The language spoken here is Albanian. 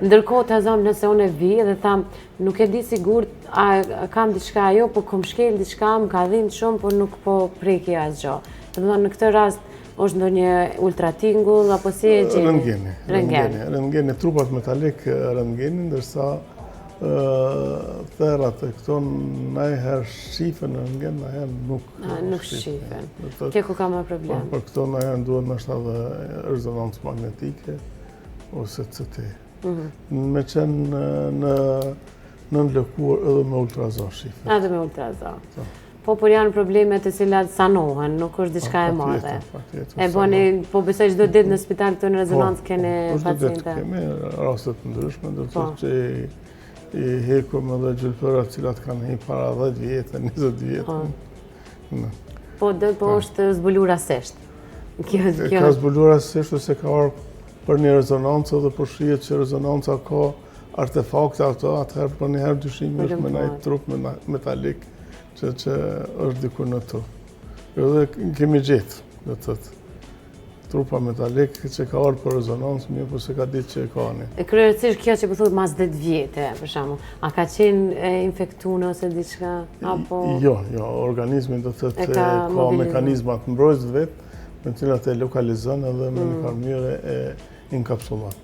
Ndërkohë të zonë nëse unë e vi dhe tham, nuk e di sigur, a kam diçka ajo, po kom shkel diçka, më ka dhimbë shumë, po nuk po preki asgjë. Do të thonë në këtë rast është ndonjë ultratingull apo si e gjeni? Rentgeni, trupat metalik rentgeni, ndërsa therat e këto najherë shifen në rentgen, najherë nuk shifen. Kjo ku ka më problem? Për këto najherë duhet nështë edhe rezonancë magnetike ose CT. Me qenë në lëkur edhe me ultrazon shifen. Edhe me ultrazon. Po, por janë problemet e cilat sanohen, nuk është diçka e madhe. E boni, po besoj çdo ditë në spital këto në rezonancë kene paciente? Çdo ditë kemi rastet ndryshme, ndërsa që i hekum edhe gjylpërat cilat kanë hi para 10 vjetë, 20 vjetë. Po është zbulur rasisht? Ka zbulur rasisht ose ka orë për një rezonancë dhe për shihet që rezonanca ka artefakte ato, atëherë për njëherë dyshimi është me najtë trup metalik që është dikur në tu. Edhe kemi gjithë, dhe të thëtë, trupa metalik që ka orë për rezonancë, mirë për se ka ditë që e ka një. Kryesisht kjo që përthut mas 10 vjetë, për shamu, a ka qenë infektune ose diçka? Jo, organizmi dhe të thëtë ka mekanizmat mbrojtës vetë, me cilat e lokalizën edhe me një farmyre e inkapsulat.